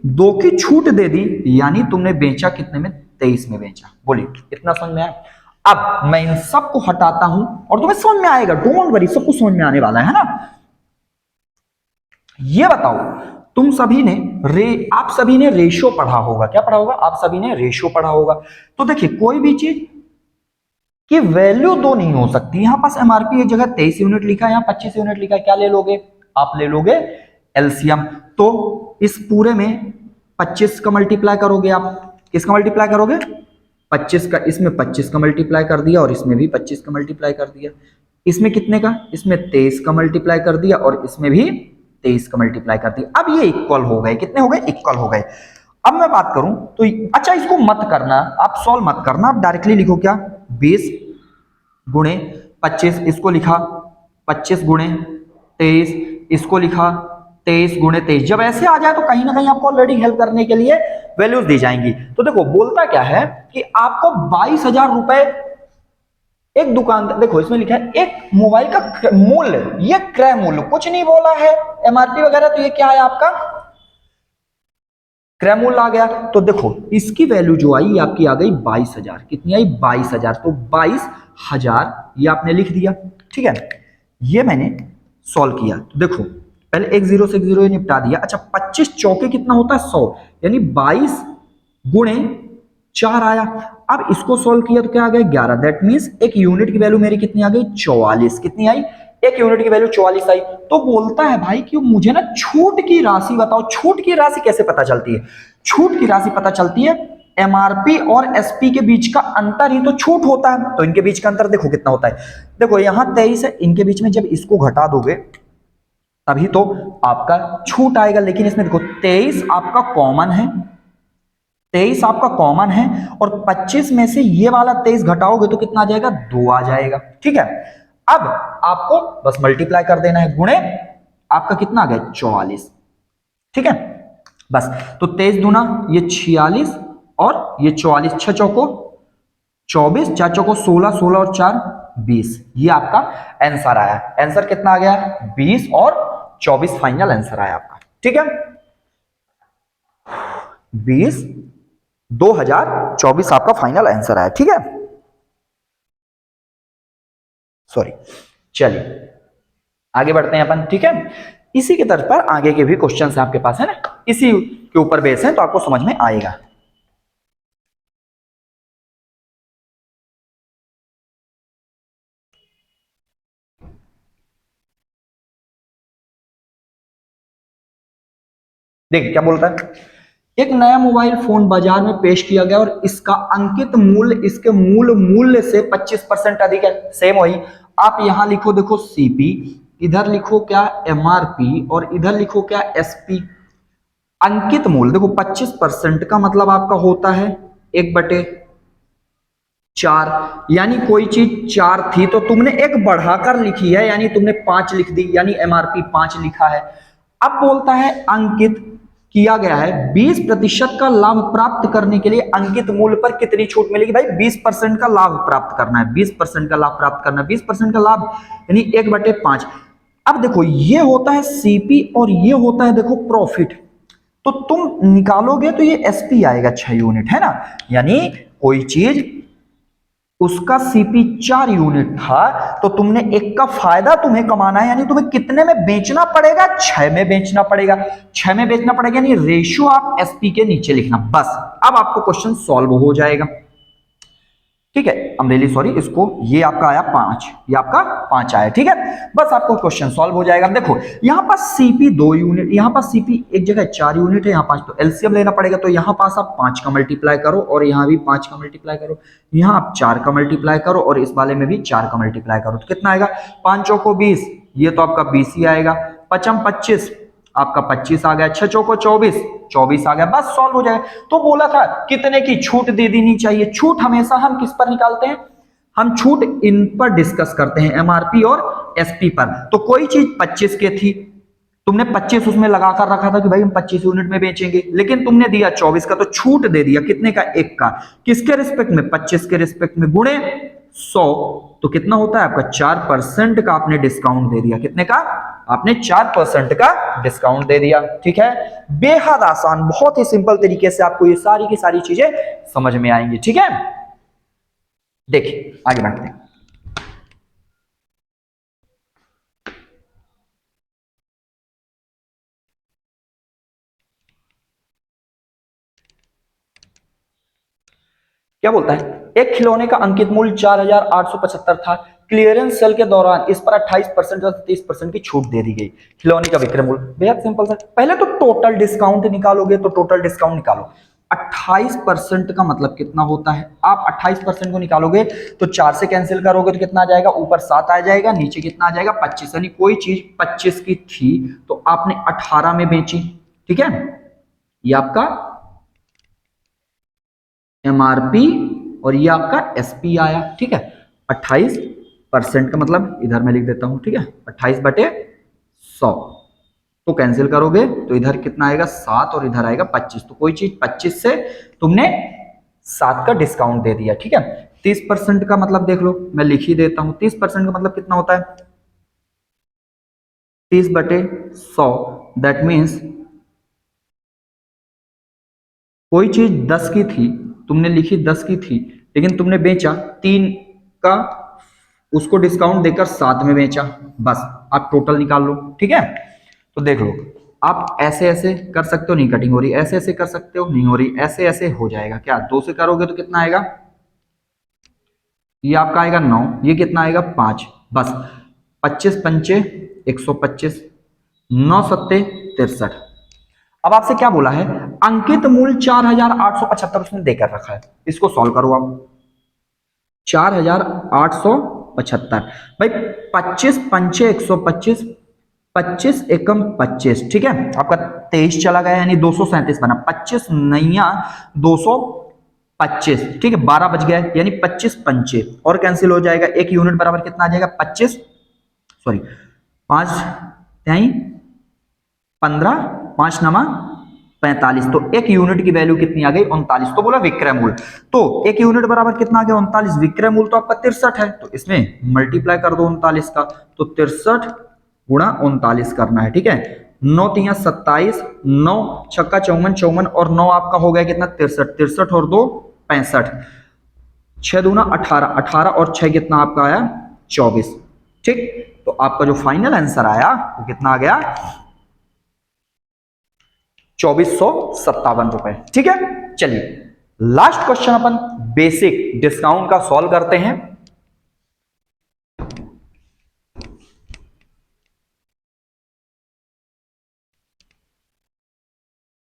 2 की छूट दे दी, यानी तुमने बेचा कितने में, 23 में बेचा। बोलिए इतना समझ में आया। अब मैं इन सबको हटाता हूं और तुम्हें समझ में आएगा, डोंट वरी, सब कुछ समझ में आने वाला है ना। ये बताओ, तुम सभी ने आप सभी ने रेशियो पढ़ा होगा, क्या पढ़ा होगा, आप सभी ने रेशियो पढ़ा होगा। तो देखिए, कोई भी चीज की वैल्यू 2 नहीं हो सकती। यहां पास एमआरपी एक जगह 23 यूनिट लिखा है, यहां 25 यूनिट लिखा है, क्या ले लोगे, आप ले लोगे एलसीएम। तो इस पूरे में 25 का मल्टीप्लाई करोगे, आप किसका मल्टीप्लाई करोगे, 25 का, इसमें 25 का मल्टीप्लाई कर दिया, और इसमें भी 25 का मल्टीप्लाई कर दिया। इसमें कितने का, इसमें 23 का मल्टीप्लाई कर दिया, और इसमें भी 23 का मल्टीप्लाई कर दिया। अब ये इक्वल हो गए, कितने हो गए, इक्वल हो गए। अब मैं बात करूं तो, अच्छा इसको मत करना, आप सॉल्व मत करना, आप डायरेक्टली लिखो क्या, 20 गुणे 25, इसको लिखा 25 गुणे 23, इसको लिखा 23 गुणे 23। जब ऐसे आ जाए तो कहीं ना कहीं आपको ऑलरेडी हेल्प करने के लिए वैल्यूज दी जाएंगी। तो देखो, बोलता क्या है कि आपको 22,000 रुपए एक दुकान, देखो इसमें लिखा है एक मोबाइल का मूल्य, ये क्रय मूल्य, कुछ नहीं बोला है एमआरपी वगैरह, तो ये क्या है आपका क्रय मूल्य आ गया। तो देखो, इसकी वैल्यू जो आई आपकी आ गई 22,000। कितनी आई, 22,000। तो 22,000 ये आपने लिख दिया। ठीक है, ये मैंने सॉल्व किया। तो देखो, पहले एक जीरो से एक जीरो निपटा दिया। अच्छा, 25 चौके कितना होता है, 100, यानी 22 गुणे 4 आया। अब इसको सॉल्व किया तो क्या आ गया, 11। दैट मींस एक यूनिट की वैल्यू मेरी कितनी आ गई, 44। कितनी आई, एक यूनिट की वैल्यू 44 आई। तो बोलता है भाई कि मुझे ना छूट की राशि बताओ। छूट की राशि कैसे पता चलती है, छूट की राशि पता चलती है एमआरपी और एसपी के बीच का अंतर ही तो छूट होता है। तो इनके बीच का अंतर देखो कितना होता है, देखो यहां 23 है, इनके बीच में जब इसको घटा दोगे तभी तो आपका छूट आएगा। लेकिन इसमें देखो 23 आपका कॉमन है, 23 आपका कॉमन है, और 25 में से ये वाला 23 घटाओगे तो कितना आ जाएगा, 2 आ जाएगा। ठीक है, अब आपको बस मल्टीप्लाई कर देना है, गुणे आपका कितना आ गया, 44। ठीक है, बस। तो 23 दूना ये 46 और ये 44, 6 चौको 24, 4 चौको 16, 16 और 4 20। ये आपका आंसर आया। आंसर कितना आ गया? 20 और 24 फाइनल आंसर आया आपका। ठीक है, 20 2024 आपका फाइनल आंसर आया। ठीक है, सॉरी, चलिए आगे बढ़ते हैं अपन। ठीक है, इसी के तर्ज पर आगे के भी क्वेश्चंस आपके पास है ना, इसी के ऊपर बेस है, तो आपको समझ में आएगा। देखिए क्या बोलता है, एक नया मोबाइल फोन बाजार में पेश किया गया और इसका अंकित मूल्य इसके मूल मूल्य से 25% अधिक है। सेम वही, आप यहां लिखो, देखो सीपी, इधर लिखो क्या एमआरपी, और इधर लिखो क्या एसपी। अंकित मूल्य देखो 25% का मतलब आपका होता है 1/4, यानी कोई चीज 4 थी तो तुमने एक बढ़ाकर लिखी है, यानी तुमने 5 लिख दी, यानी एमआरपी 5 लिखा है। अब बोलता है अंकित किया गया है 20% का लाभ प्राप्त करने के लिए अंकित मूल्य पर कितनी छूट मिलेगी? भाई 20% का लाभ प्राप्त करना है, 20% का लाभ प्राप्त करना है, 20% का लाभ यानी 1/5। अब देखो ये होता है सीपी और ये होता है देखो प्रॉफिट, तो तुम निकालोगे तो ये एसपी आएगा 6 यूनिट, है ना। यानी कोई चीज उसका सीपी 4 यूनिट था तो तुमने एक का फायदा तुम्हें कमाना है, यानी तुम्हें कितने में बेचना पड़ेगा? 6 में बेचना पड़ेगा, 6 में बेचना पड़ेगा, यानी रेशियो आप एसपी के नीचे लिखना। बस अब आपको क्वेश्चन सॉल्व हो जाएगा। ठीक है, आई एम रियली सॉरी, इसको ये आपका आया 5, ये आपका 5 आया। ठीक है, बस आपको क्वेश्चन सॉल्व हो जाएगा। देखो यहां पास सीपी 2 यूनिट, यहां पास सीपी एक जगह 4 यूनिट है, यहां 5, तो एलसीएम लेना पड़ेगा। तो यहां पास आप 5 का मल्टीप्लाई करो और यहां भी 5 का मल्टीप्लाई करो, यहां आप 4 का मल्टीप्लाई करो और इस वाले में भी 4 का मल्टीप्लाई करो, तो कितना आएगा? 5 चौको 20, ये तो आपका 20 ही आएगा। 5 25, आपका 25 आ गया। 6 चौको 24, 24 आ गया। बस सॉल्व हो जाए। तो बोला था कितने की छूट दे देनी चाहिए। छूट हमेशा हम किस पर निकालते हैं? हम छूट इन पर डिस्कस करते हैं, एमआरपी और एसपी पर। तो कोई चीज 25 के थी, तुमने 25 उसमें लगाकर रखा था कि भाई हम 25 यूनिट में बेचेंगे, लेकिन तुमने दिया 24 का, तो छूट दे दिया कितने का? 1 का। किसके रिस्पेक्ट में? 25 के रिस्पेक्ट में, गुणे 100, तो कितना होता है आपका? 4% का आपने डिस्काउंट दे दिया। कितने का? आपने 4% का डिस्काउंट दे दिया। ठीक है, बेहद आसान, बहुत ही सिंपल तरीके से आपको ये सारी की सारी चीजें समझ में आएंगी। ठीक है, देखिए आगे बढ़ते हैं। क्या बोलता है, एक खिलौने का अंकित मूल्य 4875 था। क्लियरेंस सेल के दौरान इस पर 28% और 30% की छूट दे दी गई। खिलौने का विक्रय मूल्य बेहद सिंपल था। पहले तो टोटल डिस्काउंट निकालोगे, तो टोटल डिस्काउंट निकालो। 28% का मतलब कितना होता है? आप 28% को निकालोगे तो 4 से कैंसिल करोगे तो कितना आ जाएगा? ऊपर 7 आ जाएगा, नीचे कितना आ जाएगा? 25। यानी कोई चीज 25 की थी तो आपने 18 में बेची। ठीक है, ये आपका एमआरपी और ये आपका एसपी आया। ठीक है, 28% का मतलब इधर मैं लिख देता हूं। ठीक है, 28/100, तो कैंसिल करोगे तो इधर कितना आएगा? 7 और इधर आएगा 25। तो कोई चीज 25 से तुमने 7 का डिस्काउंट दे दिया। ठीक है, 30% का मतलब देख लो, मैं लिख ही देता हूं। 30% का मतलब कितना होता है? 30/100, दैट मीन्स कोई चीज 10 की थी, तुमने लिखी 10 की थी, लेकिन तुमने बेचा 3 का, उसको डिस्काउंट देकर 7 में बेचा। बस आप टोटल निकाल लो। ठीक है, तो देख लो, आप ऐसे ऐसे कर सकते हो, नहीं कटिंग हो रही, ऐसे ऐसे कर सकते हो, नहीं हो रही, ऐसे ऐसे हो जाएगा। क्या 2 से करोगे तो कितना आएगा? ये आपका आएगा 9, ये कितना आएगा? 5। बस 25 पंचे 125, 9 सत्ते 63। अब आपसे क्या बोला है? अंकित मूल्य 4875 उसने देकर रखा है, इसको सॉल्व करो आप। 4875, भाई 25 पंचे 125, 25 एकम 25। ठीक है, आपका 23 चला गया, यानी 237 बना। 25 नैया 225। ठीक है, 12 बच गया, यानी 25 पंचे और कैंसिल हो जाएगा। 1 यूनिट बराबर कितना आ जाएगा? 25, सॉरी 5 15, 5 नमा 45, तो एक यूनिट की वैल्यू कितनी आ गई 39, तो बोला विक्रय मूल्य, तो एक यूनिट बराबर कितना आ गया 39, विक्रय मूल्य तो आपका 63 है, तो इसमें मल्टीप्लाई कर दो 39 का, तो 63 गुणा 39 करना है, ठीक है। 9 तिया 27, 9 छक्का 54, 54 और 9 आपका हो गया कितना 63, 63 और 2 65, 6 दूना 18, 18 और 6 कितना आपका आया 24, ठीक। तो आपका जो फाइनल आंसर आया वो कितना आ गया 2457 रुपए, ठीक है। चलिए लास्ट क्वेश्चन अपन बेसिक डिस्काउंट का सॉल्व करते हैं।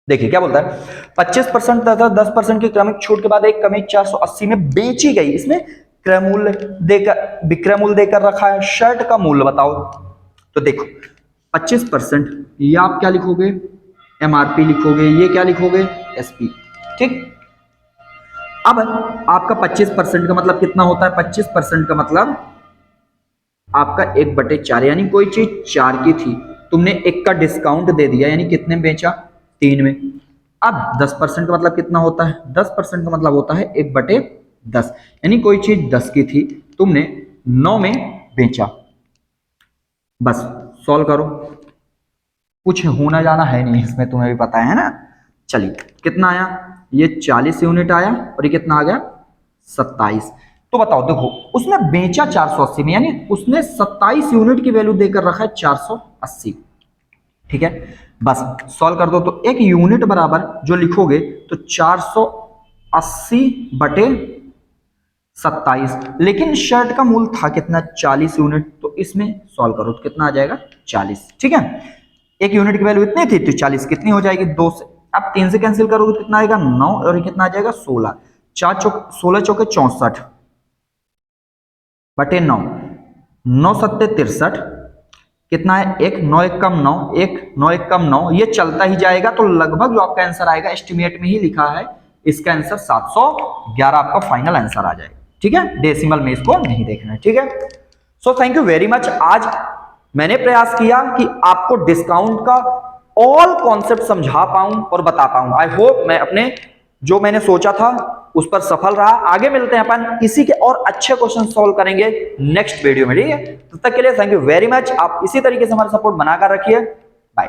देखिए क्या बोलता है, 25% तथा 10% की क्रमिक छूट के बाद एक कमीज 480 में बेची गई, इसमें क्रय मूल्य देकर विक्रय मूल्य देकर रखा है, शर्ट का मूल्य बताओ। तो देखो 25%, ये आप क्या लिखोगे एमआरपी लिखोगे, ये क्या लिखोगे एसपी, ठीक। अब आपका 25% का मतलब कितना होता है, 25% का मतलब आपका 1/4, यानी कोई चीज 4 की थी, तुमने 1 का डिस्काउंट दे दिया, यानी कितने में बेचा 3 में। अब 10% का मतलब कितना होता है, 10% का मतलब होता है 1/10, यानी कोई चीज 10 की थी, तुमने 9 में बेचा। बस सॉल्व करो, कुछ होना जाना है नहीं इसमें, तुम्हें भी पता है ना। चलिए कितना आया, ये 40 यूनिट आया और ये कितना आ गया 27। तो बताओ देखो उसने बेचा 480 में, यानी उसने 27 यूनिट की वैल्यू देकर रखा है 480, ठीक है। बस सॉल्व कर दो, तो एक यूनिट बराबर जो लिखोगे तो 480 बटे 27, लेकिन शर्ट का मूल्य था कितना 40 यूनिट, तो इसमें सॉल्व करो तो कितना आ जाएगा 40, ठीक है। एक यूनिट की वैल्यू इतनी थी तो 40 कितनी हो जाएगी 2 से, अब 3 से कैंसिल करोगे तो कितना आएगा 9 और ये कितना आ जाएगा 16, 4 चौक 16 चौके 64 बटे 9, 9 सत्ते 63, कितना है 1, 9 1 कम 9, 1 9 1 कम 9, ये चलता ही जाएगा, तो लगभग जो आपका आंसर आएगा एस्टिमेट में ही लिखा है, इसका आंसर 711 आपका फाइनल आंसर आ जाएगा, ठीक है। डेसिमल में इसको नहीं देखना है, ठीक है। So thank you very much. आज मैंने प्रयास किया कि आपको डिस्काउंट का ऑल कॉन्सेप्ट समझा पाऊं और बता पाऊं। आई होप मैं अपने जो मैंने सोचा था उस पर सफल रहा। आगे मिलते हैं अपन इसी के और अच्छे क्वेश्चन सॉल्व करेंगे नेक्स्ट वीडियो में, ठीक है। तब तक के लिए थैंक यू वेरी मच। आप इसी तरीके से हमारा सपोर्ट बनाकर रखिए। बाय।